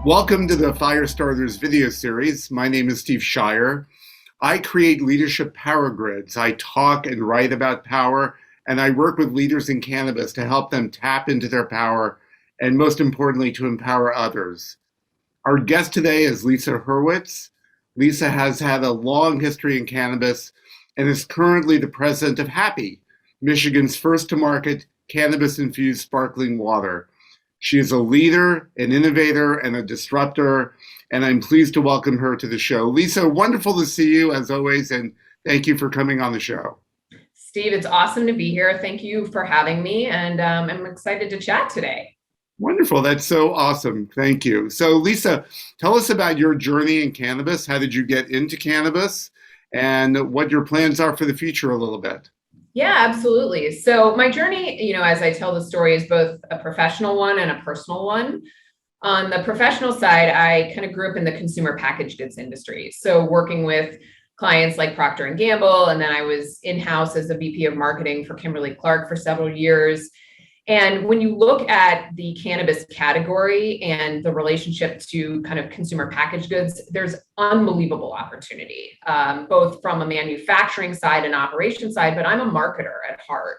Welcome to the Firestarters video series. My name is Steve Scheier. I create leadership power grids. I talk and write about power, and I work with leaders in cannabis to help them tap into their power and, most importantly, to empower others. Our guest today is Lisa Hurwitz. Lisa has had a long history in cannabis and is currently the president of Happi, Michigan's first-to-market cannabis-infused sparkling water. She is a leader, an innovator, and a disruptor, and I'm pleased to welcome her to the show. Lisa, wonderful to see you as always, and thank you for coming on the show. Steve, it's awesome to be here. Thank you for having me, and I'm excited to chat today. Wonderful. That's so awesome. Thank you. So, Lisa, tell us about your journey in cannabis. How did you get into cannabis, and what your plans are for the future a little bit? Yeah, absolutely. So my journey, as I tell the story, is both a professional one and a personal one. On the professional side, I kind of grew up in the consumer packaged goods industry. So working with clients like Procter and Gamble, and then I was in-house as a VP of marketing for Kimberly-Clark for several years. And when you look at the cannabis category and the relationship to kind of consumer packaged goods, there's unbelievable opportunity, both from a manufacturing side and operation side, but I'm a marketer at heart.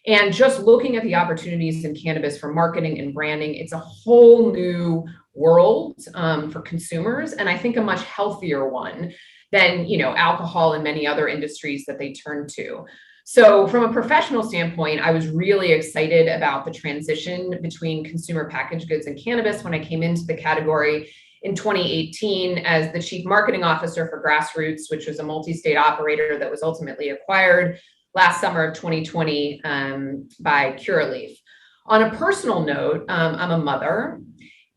And just looking at the opportunities in cannabis for marketing and branding, it's a whole new world for consumers, and I think a much healthier one than, alcohol and many other industries that they turn to. So from a professional standpoint, I was really excited about the transition between consumer packaged goods and cannabis when I came into the category in 2018 as the chief marketing officer for Grassroots, which was a multi-state operator that was ultimately acquired last summer of 2020 by Curaleaf. On a personal note, I'm a mother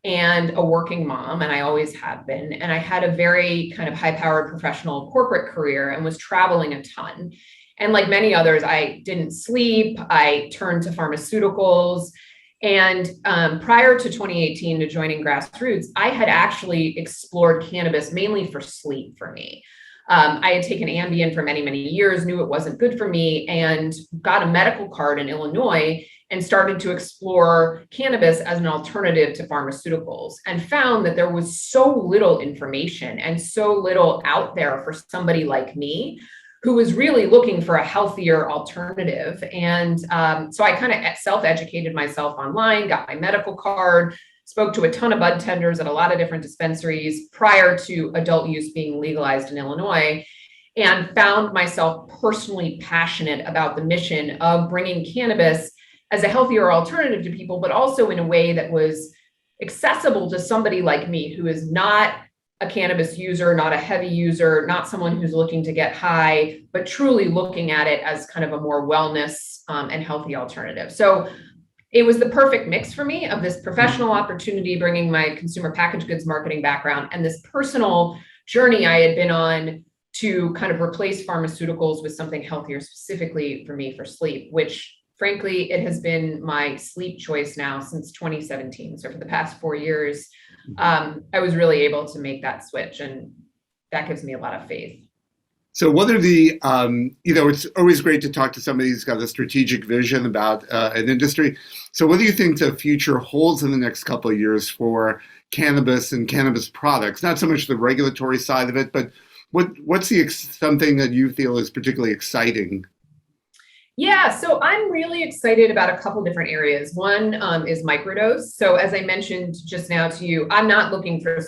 and a working mom, and I always have been. And I had a very kind of high-powered professional corporate career and was traveling a ton. And like many others, I didn't sleep. I turned to pharmaceuticals. And prior to 2018, to joining Grassroots, I had actually explored cannabis mainly for sleep for me. I had taken Ambien for many, many years, knew it wasn't good for me, and got a medical card in Illinois and started to explore cannabis as an alternative to pharmaceuticals, and found that there was so little information and so little out there for somebody like me who was really looking for a healthier alternative. And so I kind of self-educated myself online, got my medical card, spoke to a ton of bud tenders at a lot of different dispensaries prior to adult use being legalized in Illinois, and found myself personally passionate about the mission of bringing cannabis as a healthier alternative to people, but also in a way that was accessible to somebody like me who is not a cannabis user, not a heavy user, not someone who's looking to get high, but truly looking at it as kind of a more wellness and healthy alternative. So it was the perfect mix for me of this professional opportunity, bringing my consumer packaged goods marketing background, and this personal journey I had been on to kind of replace pharmaceuticals with something healthier, specifically for me for sleep, which frankly, it has been my sleep choice now since 2017. So for the past 4 years, I was really able to make that switch, and that gives me a lot of faith. So what are the, it's always great to talk to somebody who's got a strategic vision about an industry. So what do you think the future holds in the next couple of years for cannabis and cannabis products? Not so much the regulatory side of it, but what's something that you feel is particularly exciting? Yeah, so I'm really excited about a couple different areas. One is microdose. So as I mentioned just now to you, I'm not looking for,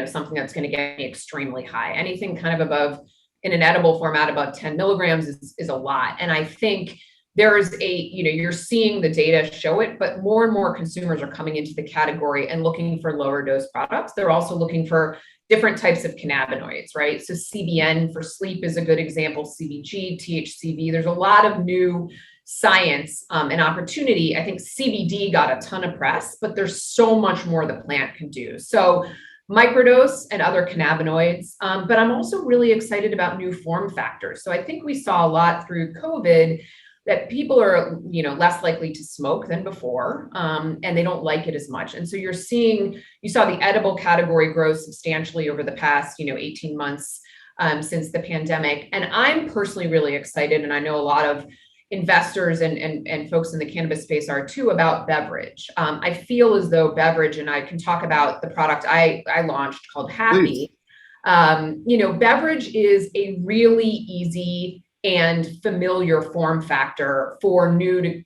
something that's going to get me extremely high. Anything kind of above, in an edible format, above 10 milligrams is a lot. And I think there is you're seeing the data show it, but more and more consumers are coming into the category and looking for lower dose products. They're also looking for different types of cannabinoids, right? So CBN for sleep is a good example, CBG, THCV. There's a lot of new science and opportunity. I think CBD got a ton of press, but there's so much more the plant can do. So microdose and other cannabinoids, but I'm also really excited about new form factors. So I think we saw a lot through COVID that people are, less likely to smoke than before, and they don't like it as much. And so you saw the edible category grow substantially over the past, 18 months since the pandemic. And I'm personally really excited. And I know a lot of, investors and folks in the cannabis space are too about beverage. I feel as though beverage, and I can talk about the product I launched called Happi. Beverage is a really easy and familiar form factor for new to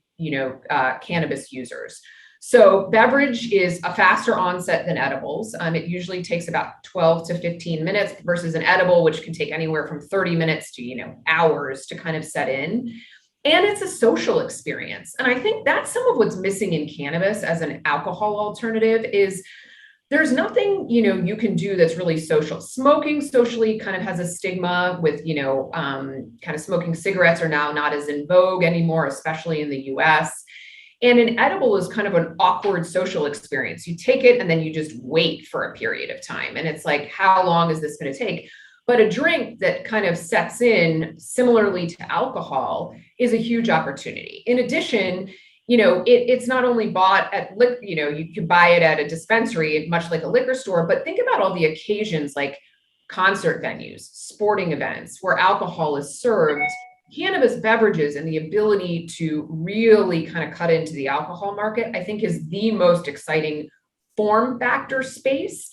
cannabis users. So beverage is a faster onset than edibles. It usually takes about 12 to 15 minutes versus an edible, which can take anywhere from 30 minutes to hours to kind of set in. And it's a social experience. And I think that's some of what's missing in cannabis as an alcohol alternative is there's nothing, you can do that's really social. Smoking socially kind of has a stigma with, kind of smoking cigarettes are now not as in vogue anymore, especially in the US. And an edible is kind of an awkward social experience. You take it and then you just wait for a period of time. And it's like, how long is this going to take? But a drink that kind of sets in similarly to alcohol is a huge opportunity. In addition, it's not only bought at, you can buy it at a dispensary, much like a liquor store, but think about all the occasions like concert venues, sporting events where alcohol is served. Cannabis beverages and the ability to really kind of cut into the alcohol market, I think is the most exciting form factor space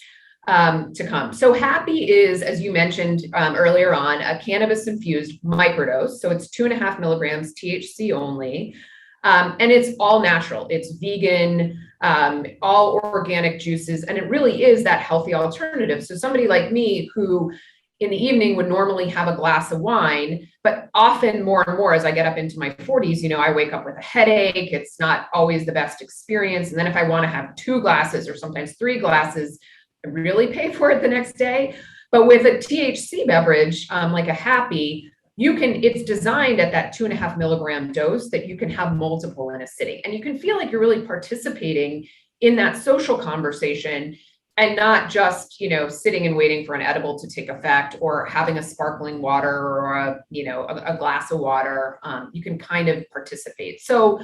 to come. So Happi is, as you mentioned earlier on, a cannabis-infused microdose. So it's 2.5 milligrams THC only. And it's all natural. It's vegan, all organic juices. And it really is that healthy alternative. So somebody like me who in the evening would normally have a glass of wine, but often more and more as I get up into my 40s, I wake up with a headache. It's not always the best experience. And then if I want to have 2 glasses or sometimes 3 glasses, I really pay for it the next day. But with a THC beverage, like a Happi, it's designed at that 2.5 milligram dose that you can have multiple in a sitting. And you can feel like you're really participating in that social conversation and not just, sitting and waiting for an edible to take effect or having a sparkling water or a glass of water. You can kind of participate. So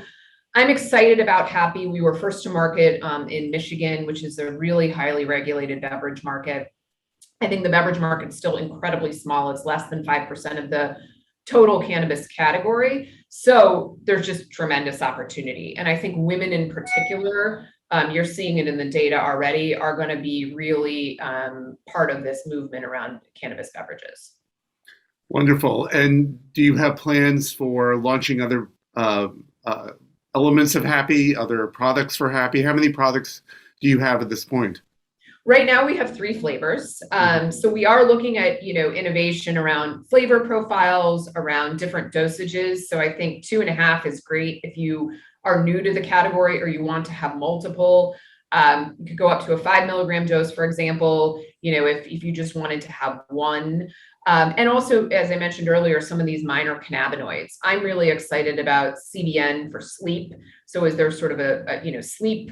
I'm excited about Happi. We were first to market in Michigan, which is a really highly regulated beverage market. I think the beverage market is still incredibly small. It's less than 5% of the total cannabis category. So there's just tremendous opportunity. And I think women in particular, you're seeing it in the data already, are going to be really part of this movement around cannabis beverages. Wonderful. And do you have plans for launching other elements of Happi, other products for Happi? How many products do you have at this point? Right now we have 3 flavors. So we are looking at, innovation around flavor profiles, around different dosages. So I think 2.5 is great if you are new to the category or you want to have multiple. You could go up to a 5 milligram dose, for example, if you just wanted to have one. And also, as I mentioned earlier, some of these minor cannabinoids. I'm really excited about CBN for sleep. So is there sort of a sleep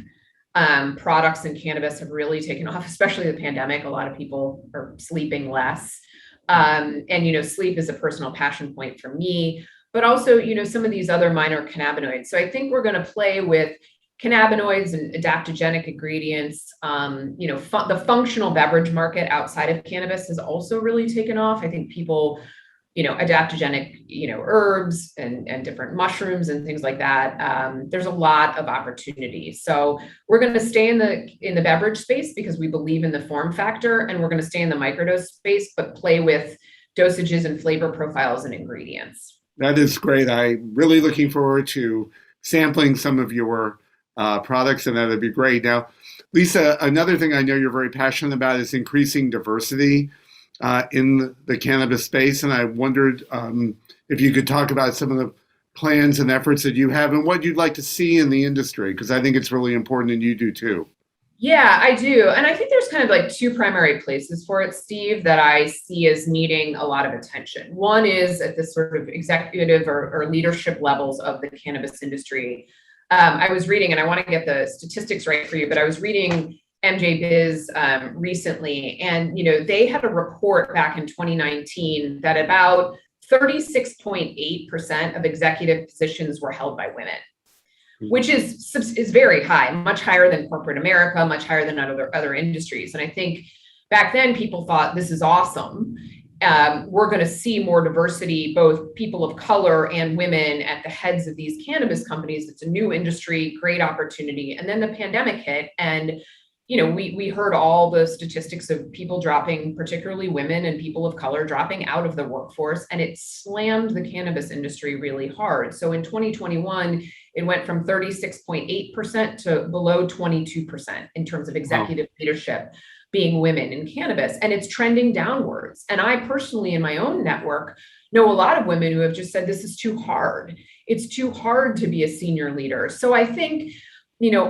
products in cannabis have really taken off, especially the pandemic. A lot of people are sleeping less. And, sleep is a personal passion point for me, but also, some of these other minor cannabinoids. So I think we're going to play with cannabinoids and adaptogenic ingredients. The functional beverage market outside of cannabis has also really taken off. I think people, adaptogenic, herbs and different mushrooms and things like that. There's a lot of opportunity. So we're going to stay in the beverage space because we believe in the form factor, and we're going to stay in the microdose space, but play with dosages and flavor profiles and ingredients. That is great. I'm really looking forward to sampling some of your products, and that'd be great. Now, Lisa, another thing I know you're very passionate about is increasing diversity in the cannabis space. And I wondered if you could talk about some of the plans and efforts that you have and what you'd like to see in the industry, because I think it's really important and you do too. Yeah, I do. And I think there's kind of like 2 primary places for it, Steve, that I see as needing a lot of attention. One is at the sort of executive or leadership levels of the cannabis industry. I was reading, and I want to get the statistics right for you, but I was reading MJ Biz recently, and they had a report back in 2019 that about 36.8% of executive positions were held by women, which is very high, much higher than corporate America, much higher than other industries. And I think back then people thought this is awesome. we're going to see more diversity, both people of color and women at the heads of these cannabis companies. It's a new industry, great opportunity. And then the pandemic hit, and we heard all the statistics of people dropping, particularly women and people of color dropping out of the workforce, and it slammed the cannabis industry really hard. So in 2021, it went from 36.8% to below 22% in terms of executive leadership being women in cannabis, and it's trending downwards. And I personally, in my own network, know a lot of women who have just said, this is too hard. It's too hard to be a senior leader. So I think,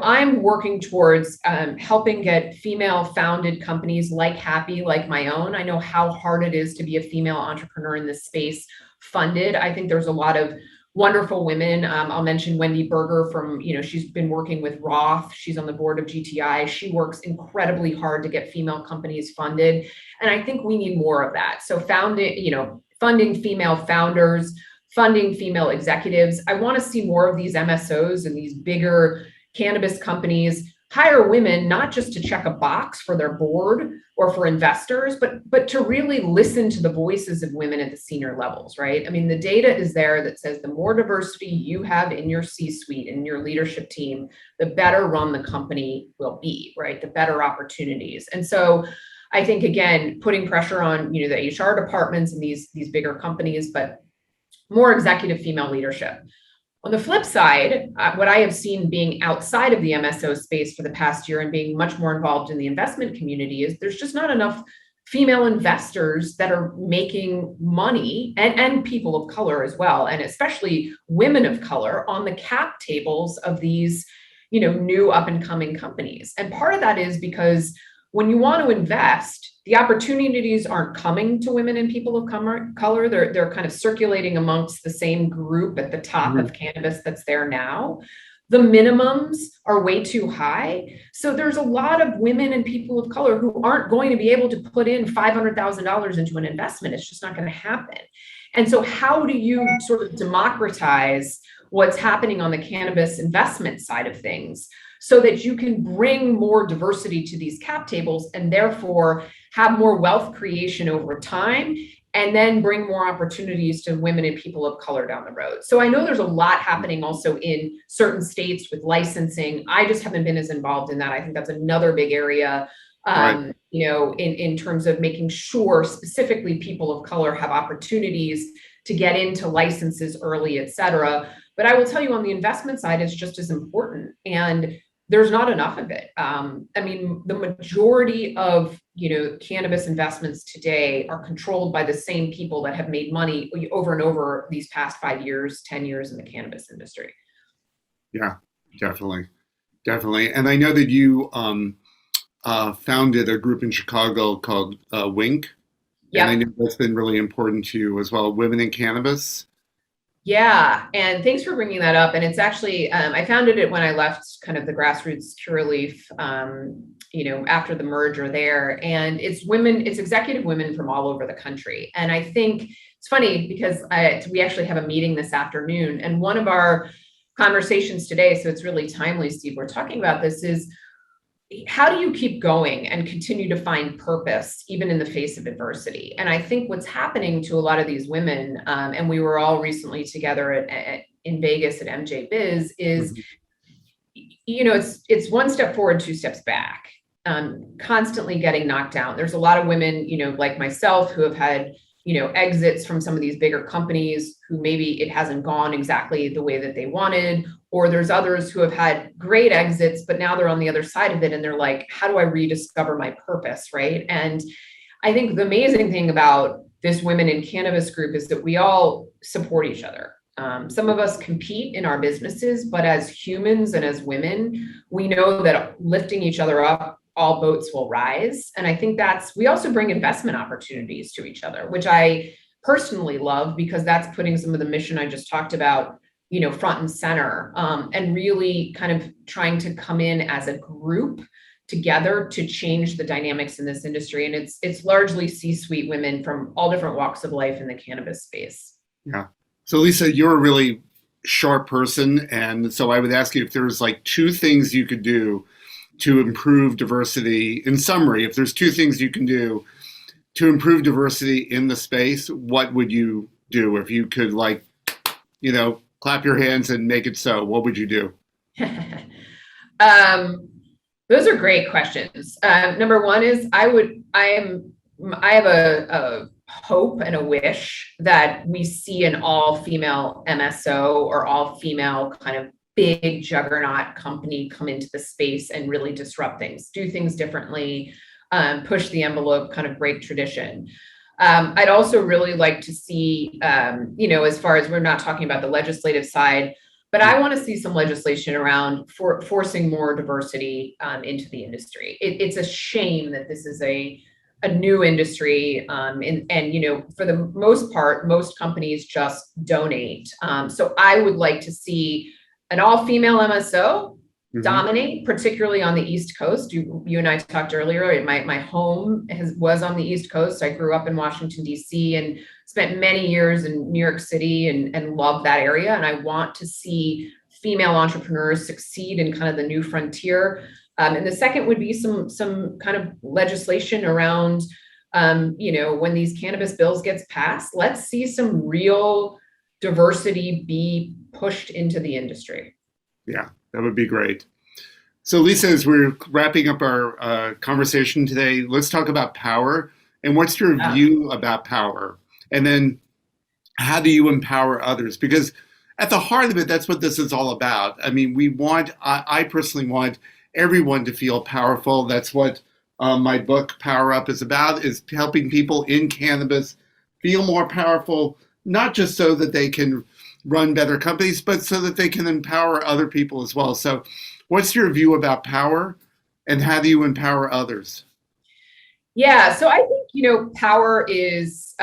I'm working towards helping get female founded companies like Happi, like my own. I know how hard it is to be a female entrepreneur in this space funded. I think there's a lot of wonderful women. I'll mention Wendy Berger from, she's been working with Roth. She's on the board of GTI. She works incredibly hard to get female companies funded. And I think we need more of that. So funding female founders, funding female executives. I want to see more of these MSOs and these bigger cannabis companies hire women, not just to check a box for their board or for investors, but to really listen to the voices of women at the senior levels, right? I mean, the data is there that says the more diversity you have in your C-suite and your leadership team, the better run the company will be, right? The better opportunities. And so I think, again, putting pressure on, the HR departments and these bigger companies, but more executive female leadership. On the flip side, what I have seen being outside of the MSO space for the past year and being much more involved in the investment community is there's just not enough female investors that are making money, and people of color as well, and especially women of color on the cap tables of these, new up and coming companies. And part of that is because when you want to invest, the opportunities aren't coming to women and people of color. They're kind of circulating amongst the same group at the top of cannabis that's there now. The minimums are way too high. So there's a lot of women and people of color who aren't going to be able to put in $500,000 into an investment. It's just not going to happen. And so how do you sort of democratize what's happening on the cannabis investment side of things so that you can bring more diversity to these cap tables and therefore have more wealth creation over time, and then bring more opportunities to women and people of color down the road? So I know there's a lot happening also in certain states with licensing. I just haven't been as involved in that. I think that's another big area, right. In terms of making sure specifically people of color have opportunities to get into licenses early, et cetera. But I will tell you on the investment side, it's just as important. And there's not enough of it. The majority of, cannabis investments today are controlled by the same people that have made money over and over these past 5 years, 10 years in the cannabis industry. Yeah, definitely. And I know that you founded a group in Chicago called WINC. Yeah. And I know that's been really important to you as well, Women in Cannabis. Yeah. And thanks for bringing that up. And it's actually, I founded it when I left kind of the Grassroots Curaleaf, after the merger there. And it's executive women from all over the country. And I think it's funny because we actually have a meeting this afternoon, and one of our conversations today, so it's really timely, Steve, we're talking about this, is how do you keep going and continue to find purpose even in the face of adversity? And I think what's happening to a lot of these women, and we were all recently together in Vegas at MJ Biz, is, it's one step forward, two steps back, constantly getting knocked down. There's a lot of women, like myself, who have had, exits from some of these bigger companies who maybe it hasn't gone exactly the way that they wanted. Or there's others who have had great exits, but now they're on the other side of it and they're like, how do I rediscover my purpose, right? And I think the amazing thing about this Women in Cannabis group is that we all support each other. Some of us compete in our businesses, but as humans and as women, we know that lifting each other up, all boats will rise. And I think we also bring investment opportunities to each other, which I personally love, because that's putting some of the mission I just talked about, front and center, and really kind of trying to come in as a group together to change the dynamics in this industry. And it's largely C-suite women from all different walks of life in the cannabis space. Yeah. So Lisa, you're a really sharp person. And so I would ask you if there's like two things you could do to improve diversity. In summary, if there's two things you can do to improve diversity in the space, what would you do if you could, like, clap your hands and make it so? What would you do? Those are great questions. Number one is I have a hope and a wish that we see an all-female MSO or all-female kind of big juggernaut company come into the space and really disrupt things, do things differently, push the envelope, kind of break tradition. I'd also really like to see, as far as we're not talking about the legislative side, but I want to see some legislation around forcing more diversity into the industry. It's a shame that this is a new industry, and for the most part, most companies just donate. So I would like to see an all-female MSO dominate, particularly on the East Coast. You and I talked earlier. My home was on the East Coast. I grew up in Washington, D.C. and spent many years in New York City and love that area. And I want to see female entrepreneurs succeed in kind of the new frontier. And the second would be some kind of legislation around, when these cannabis bills gets passed, let's see some real diversity be pushed into the industry. Yeah, that would be great. So Lisa, as we're wrapping up our conversation today, let's talk about power. And what's your view about power? And then how do you empower others? Because at the heart of it, that's what this is all about. I mean, I personally want everyone to feel powerful. That's what my book, Power Up, is about, is helping people in cannabis feel more powerful, not just so that they can run better companies, but so that they can empower other people as well. So what's your view about power and how do you empower others? Yeah, so I think, power is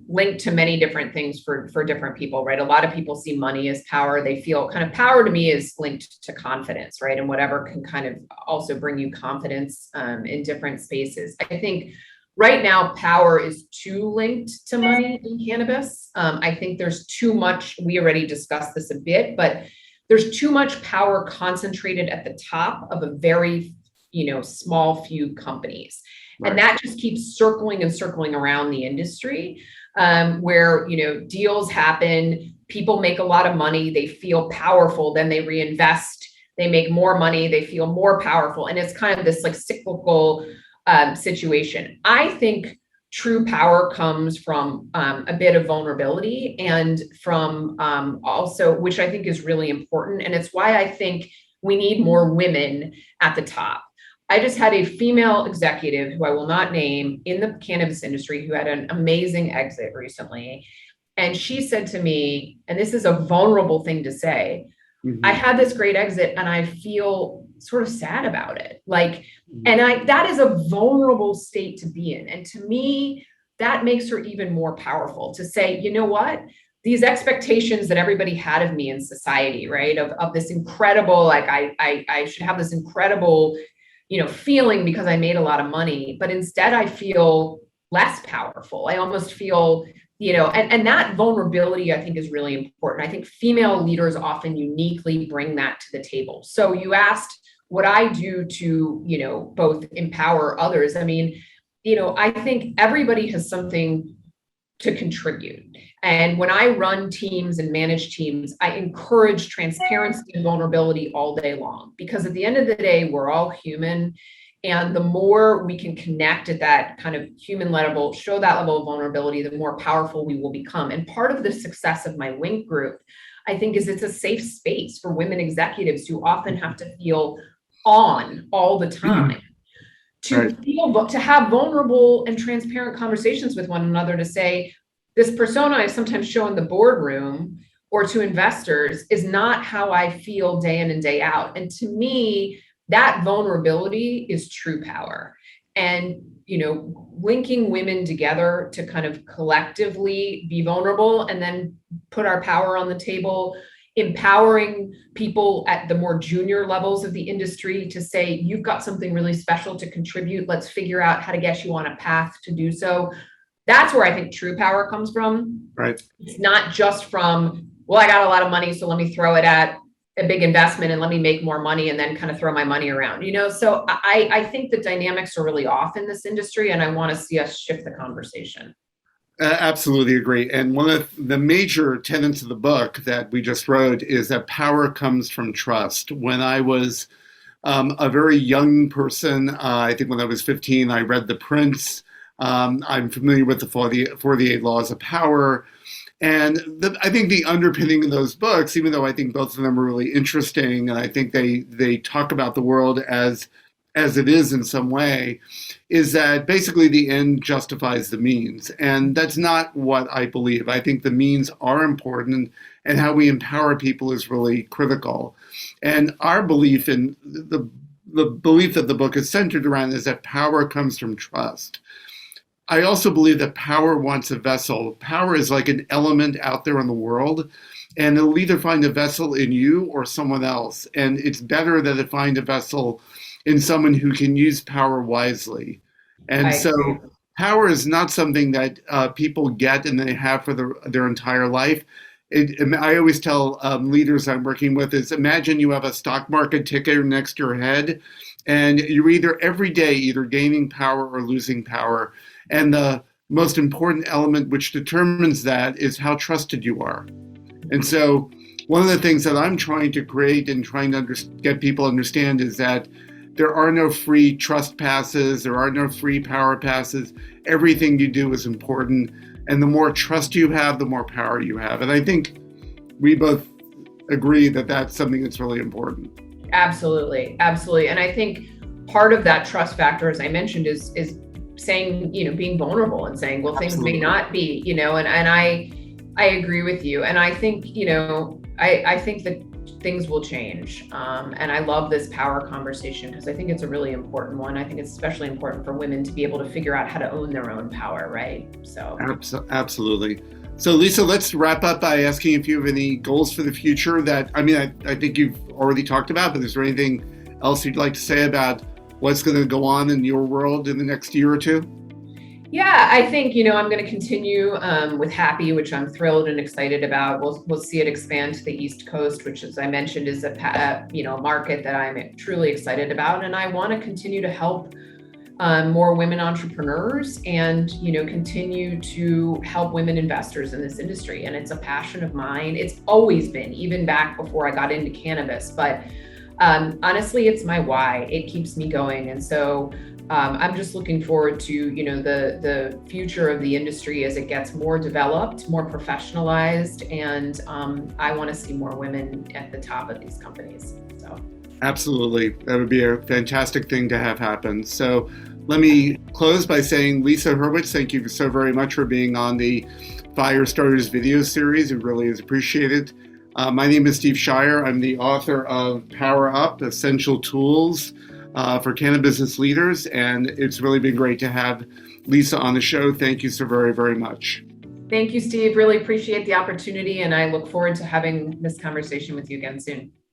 linked to many different things for different people, right? A lot of people see money as power. They feel kind of power to me is linked to confidence, right? And whatever can kind of also bring you confidence in different spaces. I think right now, power is too linked to money in cannabis. I think there's too much, we already discussed this a bit, but there's too much power concentrated at the top of a very, small few companies. Right. And that just keeps circling and circling around the industry, where, deals happen, people make a lot of money, they feel powerful, then they reinvest, they make more money, they feel more powerful. And it's kind of this like cyclical situation. I think true power comes from a bit of vulnerability and from also, which I think is really important. And it's why I think we need more women at the top. I just had a female executive who I will not name in the cannabis industry who had an amazing exit recently. And she said to me, and this is a vulnerable thing to say, I had this great exit and I feel sort of sad about it. That is a vulnerable state to be in. And to me, that makes her even more powerful to say, you know what, these expectations that everybody had of me in society, right? Of this incredible, I should have this incredible, feeling because I made a lot of money, but instead I feel less powerful. I almost feel, and that vulnerability I think is really important. I think female leaders often uniquely bring that to the table. So you asked what I do to, both empower others. I mean, I think everybody has something to contribute. And when I run teams and manage teams, I encourage transparency and vulnerability all day long, because at the end of the day, we're all human. And the more we can connect at that kind of human level, show that level of vulnerability, the more powerful we will become. And part of the success of my Wink group, I think, is it's a safe space for women executives who often have to feel on all the time. To have vulnerable and transparent conversations with one another, to say, this persona I sometimes show in the boardroom or to investors is not how I feel day in and day out. And to me, that vulnerability is true power. And, linking women together to kind of collectively be vulnerable and then put our power on the table, empowering people at the more junior levels of the industry to say, you've got something really special to contribute. Let's figure out how to get you on a path to do so. That's where I think true power comes from. Right. It's not just from, well, I got a lot of money, so let me throw it at a big investment and let me make more money and then kind of throw my money around, So I think the dynamics are really off in this industry, and I want to see us shift the conversation. Absolutely agree. And one of the major tenets of the book that we just wrote is that power comes from trust. When I was a very young person, I think when I was 15, I read The Prince. I'm familiar with the 48 Laws of Power. And I think the underpinning of those books, even though I think both of them are really interesting, and I think they talk about the world as it is in some way, is that basically the end justifies the means. And that's not what I believe. I think the means are important, and how we empower people is really critical. And our belief in the belief that the book is centered around is that power comes from trust. I also believe that power wants a vessel. Power is like an element out there in the world, and it'll either find a vessel in you or someone else. And it's better that it find a vessel in someone who can use power wisely. And so power is not something that people get and they have for their entire life. I always tell leaders I'm working with is, imagine you have a stock market ticker next to your head, and you're either every day either gaining power or losing power. And the most important element which determines that is how trusted you are. And so one of the things that I'm trying to create and trying to get people to understand is that there are no free trust passes. There are no free power passes. Everything you do is important. And the more trust you have, the more power you have. And I think we both agree that that's something that's really important. Absolutely. Absolutely. And I think part of that trust factor, as I mentioned, is saying, being vulnerable and saying, well, things may not be, and I agree with you. And I think, I think that things will change. And I love this power conversation because I think it's a really important one. I think it's especially important for women to be able to figure out how to own their own power, right? So absolutely. So Lisa, let's wrap up by asking if you have any goals for the future that, I think you've already talked about, but is there anything else you'd like to say about what's going to go on in your world in the next year or two? Yeah, I think, I'm going to continue with Happi, which I'm thrilled and excited about. We'll see it expand to the East Coast, which, as I mentioned, is a market that I'm truly excited about. And I want to continue to help more women entrepreneurs and, continue to help women investors in this industry. And it's a passion of mine. It's always been, even back before I got into cannabis. But honestly, it's my why. It keeps me going. And so I'm just looking forward to, the future of the industry as it gets more developed, more professionalized, and I want to see more women at the top of these companies. So absolutely, that would be a fantastic thing to have happen. So let me close by saying, Lisa Hurwitz, thank you so very much for being on the Firestarters video series. It really is appreciated. My name is Steve Scheier. I'm the author of Power Up: Essential Tools for Cannabis Business Leaders, and it's really been great to have Lisa on the show. Thank you so very, very much. Thank you, Steve. Really appreciate the opportunity, and I look forward to having this conversation with you again soon.